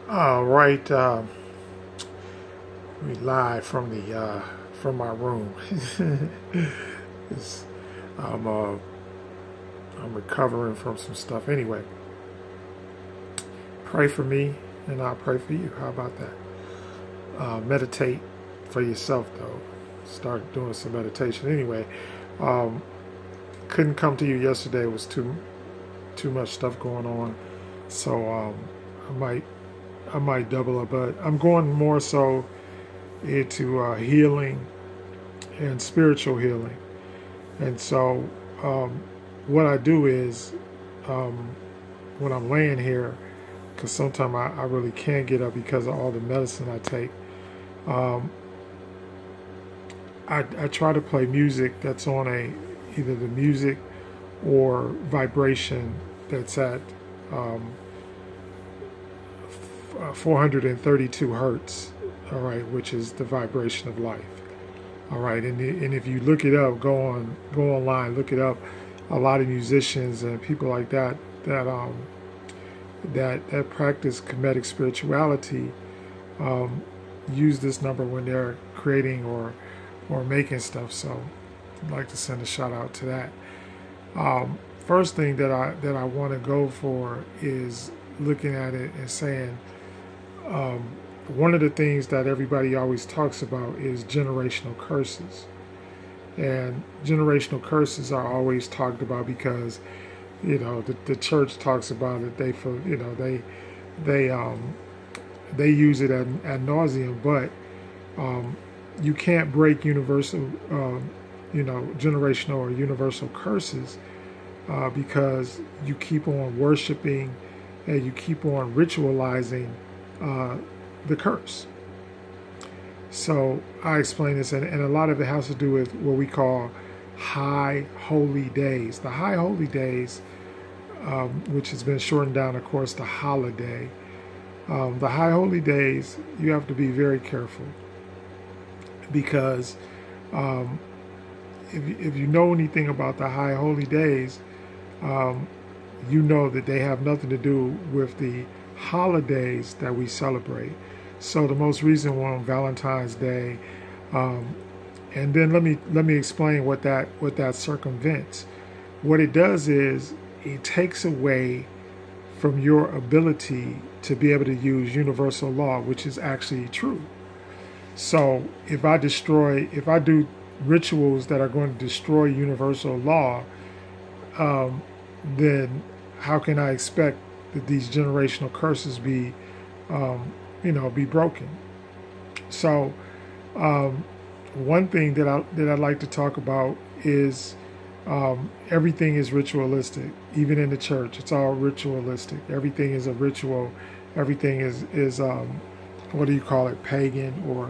All right, we live from my room. It's- I'm uh, I'm recovering from some stuff. Anyway, pray for me, and I'll pray for you. How about that? Meditate for yourself, though. Start doing some meditation. Anyway, um, couldn't come to you yesterday. It was too much stuff going on, so I might I might double up, but I'm going more so into healing and spiritual healing. And so, um, what I do is um, when I'm laying here, because sometimes I really can't get up because of all the medicine I take, um, I try to play music that's on either the music or vibration that's at um, 432 hertz, all right, which is the vibration of life. All right, and if you look it up, go online, look it up. A lot of musicians and people like that practice Kemetic spirituality um, use this number when they're creating or making stuff. So I'd like to send a shout out to that. First thing that I want to go for is looking at it and saying um, one of the things that everybody always talks about is generational curses. And generational curses are always talked about because, the church talks about it. They use it ad nauseum, but you can't break universal, generational or universal curses because you keep on worshiping and you keep on ritualizing the curse. So I explain this, and a lot of it has to do with what we call high holy days. The high holy days, which has been shortened down, of course, to holiday. The high holy days, you have to be very careful because if you know anything about the high holy days, you know that they have nothing to do with the holidays that we celebrate. So the most recent one, Valentine's Day, and then let me explain what that circumvents. What it does is it takes away from your ability to be able to use universal law, which is actually true. So if I do rituals that are going to destroy universal law, then how can I expect that these generational curses be broken? So one thing that I'd like to talk about is everything is ritualistic. Even in the church, it's all ritualistic. Everything is a ritual. Everything is what do you call it? Pagan or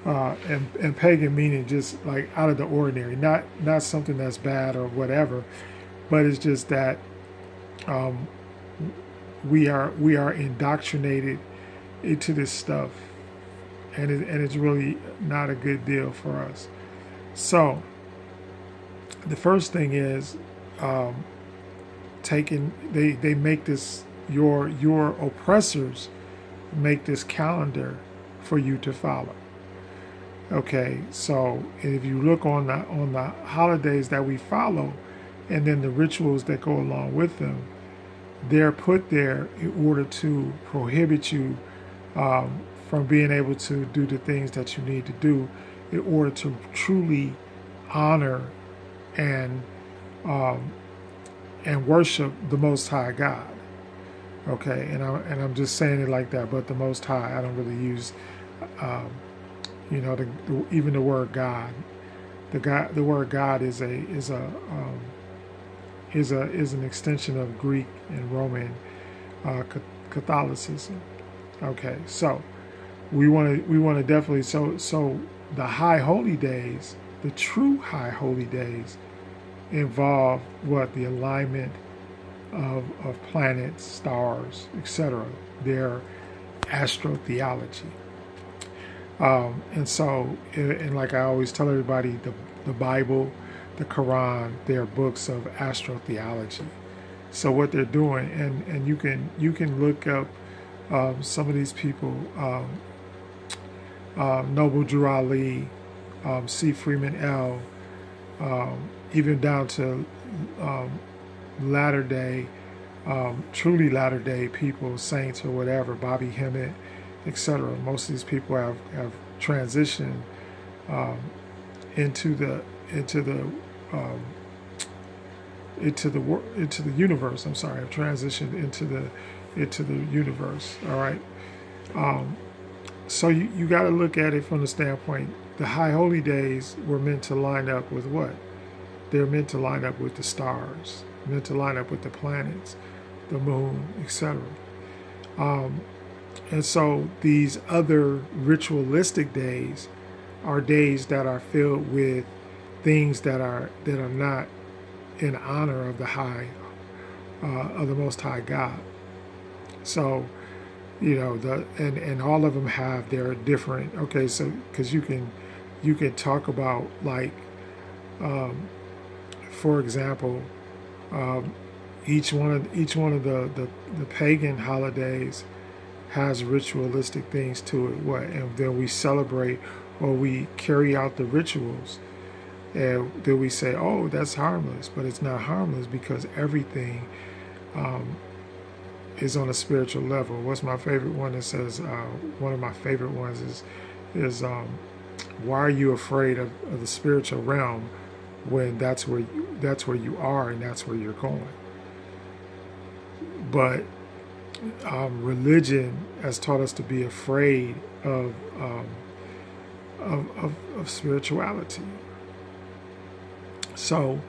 and pagan meaning just like out of the ordinary, not something that's bad or whatever, but it's just that we are indoctrinated into this stuff, and it's really not a good deal for us. So the first thing is they make this your oppressors make this calendar for you to follow. Okay, so if you look on the holidays that we follow, and then the rituals that go along with them, they're put there in order to prohibit you from being able to do the things that you need to do in order to truly honor and worship the Most High God. Okay, and I'm just saying it like that, but the Most High, I don't really use, even the word God. The word God is an extension of Greek and Roman Catholicism. Okay, so we want to definitely so the high holy days, the true high holy days, involve the alignment of planets, stars, etc. Their astrotheology. And like I always tell everybody, the Bible, the Quran, they're books of astrotheology. So what they're doing, and you can look up Some of these people, Noble Drew Ali, C. Freeman L., even down to latter day, truly latter day people, saints or whatever, Bobby Hemmett, etc. Most of these people have transitioned into the universe. I'm sorry, have transitioned into the universe. All right. So you got to look at it from the standpoint, the high holy days were meant to line up with what? They're meant to line up with the stars, meant to line up with the planets, the moon, etc. And so these other ritualistic days are days that are filled with things that are not in honor of the of the Most High God. So, and all of them have their different. Okay, so because you can talk about, like, for example, each one of the pagan holidays has ritualistic things to it. And then we celebrate, or we carry out the rituals, and then we say, oh, that's harmless, but it's not harmless because everything is on a spiritual level. What's my favorite one? That says, one of my favorite ones is why are you afraid of the spiritual realm when that's where you are and that's where you're going? But religion has taught us to be afraid of spirituality. So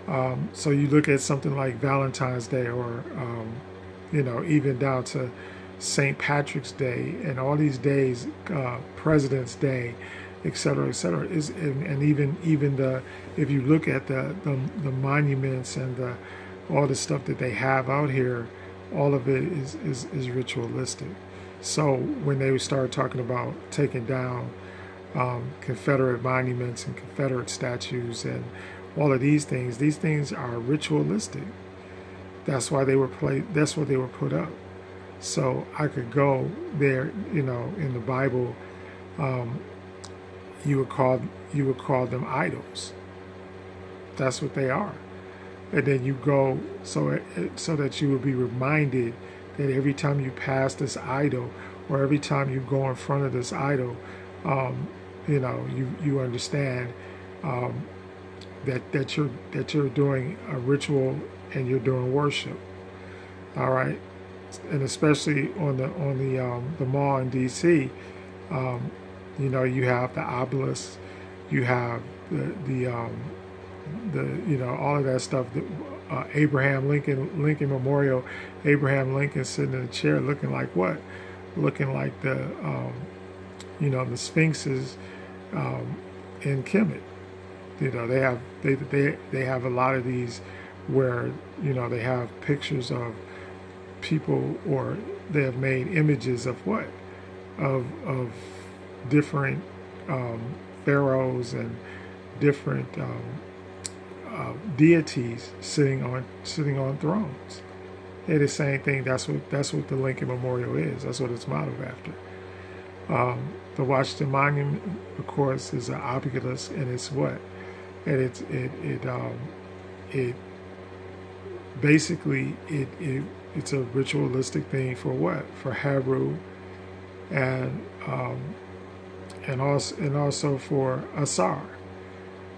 you look at something like Valentine's Day, or even down to St. Patrick's Day, and all these days, President's Day, et cetera, and even the, if you look at the monuments and all the stuff that they have out here, all of it is ritualistic. So when they started talking about taking down Confederate monuments and Confederate statues and all of these things are ritualistic. That's why they were that's what they were put up. So I could go there, in the Bible, you would call them idols. That's what they are. And then you go so that you will be reminded that every time you pass this idol, or every time you go in front of this idol, you understand that you're doing a ritual and you're doing worship. All right, and especially on the mall in D.C., you have the obelisk, you have the all of that stuff. Abraham Lincoln Memorial, Abraham Lincoln sitting in a chair, looking like what? Looking like the the sphinxes in Kemet. They have a lot of these where they have pictures of people, or they have made images of what? Of different pharaohs and different deities sitting on thrones. They're the same thing. That's what the Lincoln Memorial is. That's what it's modeled after. The Washington Monument, of course, is an obelisk, and it's what? And it basically it's a ritualistic thing for what? For Heru, and also for Asar.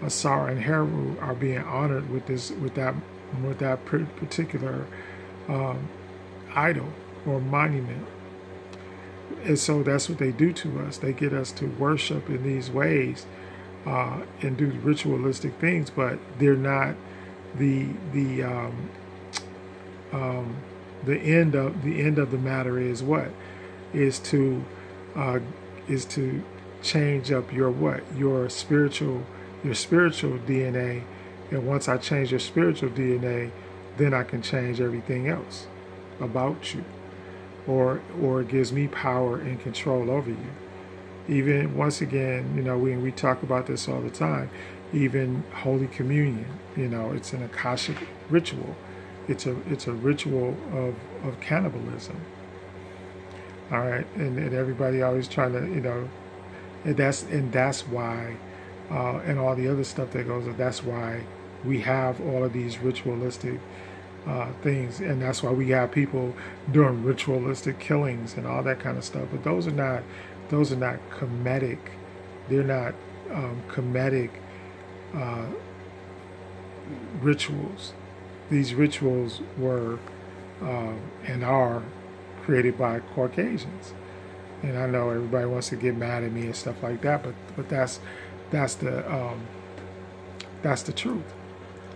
Asar and Heru are being honored with that particular idol or monument. And so that's what they do to us. They get us to worship in these ways and do ritualistic things, but they're not the end of the matter is what? Is to change up your spiritual DNA, and once I change your spiritual DNA, then I can change everything else about you, or it gives me power and control over you. Even once again, we talk about this all the time. Even Holy Communion, it's an Akashic ritual. It's a ritual of cannibalism. All right, and everybody always trying to, and that's why, and all the other stuff that goes on. That's why we have all of these ritualistic things, and that's why we have people doing ritualistic killings and all that kind of stuff. But those are not comedic. They're not comedic rituals. These rituals were and are created by Caucasians. And I know everybody wants to get mad at me and stuff like that, but that's the truth.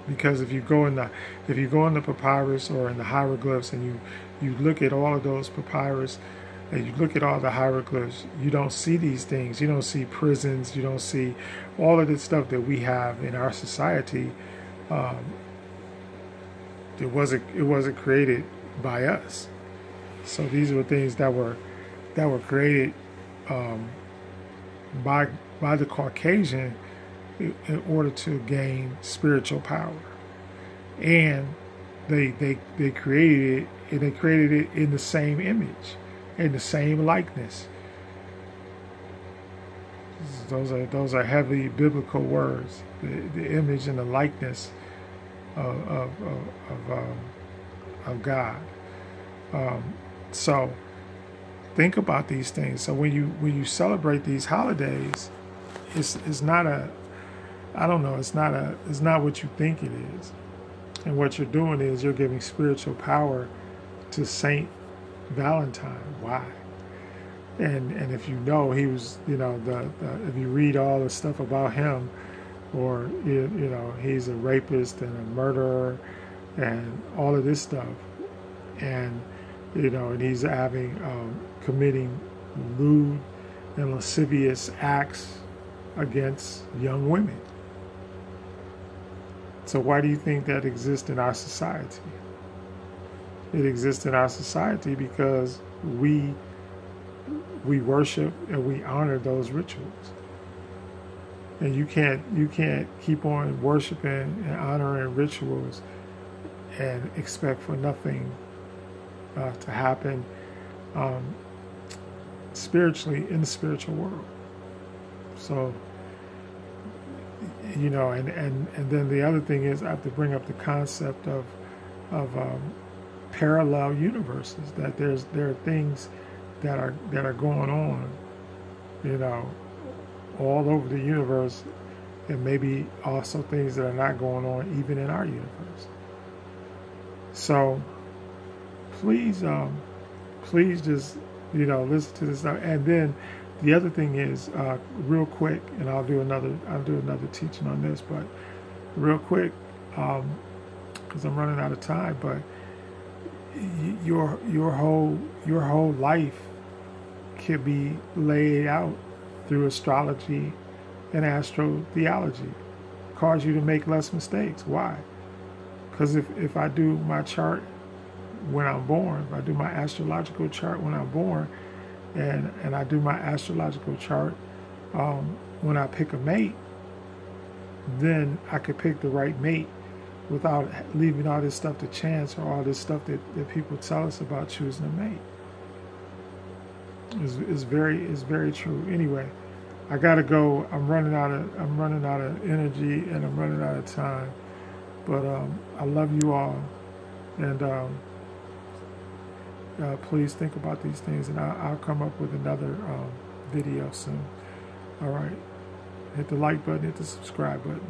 Because if you go in the papyrus or in the hieroglyphs and you look at all of those papyrus and you look at all the hieroglyphs, you don't see these things. You don't see prisons. You don't see all of the stuff that we have in our society. It wasn't created by us. So these were things that were created by the Caucasian in order to gain spiritual power, and they created it, and they created it in the same image, in the same likeness. Those are heavy biblical words. The image and the likeness of God. So think about these things. So when you celebrate these holidays, it's not what you think it is. And what you're doing is you're giving spiritual power to Saint Valentine. Why? And if you know he was, if you read all the stuff about him, or he's a rapist and a murderer and all of this stuff, and and he's committing lewd and lascivious acts against young women. So why do you think that exists in our society? It exists in our society because we worship and we honor those rituals. And you can't keep on worshiping and honoring rituals and expect for nothing to happen spiritually in the spiritual world. So, and then the other thing is I have to bring up the concept of parallel universes. That there are things that are going on, all over the universe, and maybe also things that are not going on even in our universe. So please just listen to this stuff. And then the other thing is real quick, and I'll do another teaching on this, but real quick, because I'm running out of time. But your whole life can be laid out through astrology and astrotheology. Cause you to make less mistakes. Why? Because if I do my chart when I'm born, if I do my astrological chart when I'm born, and I do my astrological chart when I pick a mate, then I could pick the right mate without leaving all this stuff to chance or all this stuff that people tell us about choosing a mate. It's very true. Anyway, I gotta go. I'm running out of energy, and I'm running out of time. But I love you all, and please think about these things, and I'll come up with another video soon. All right, hit the like button, hit the subscribe button.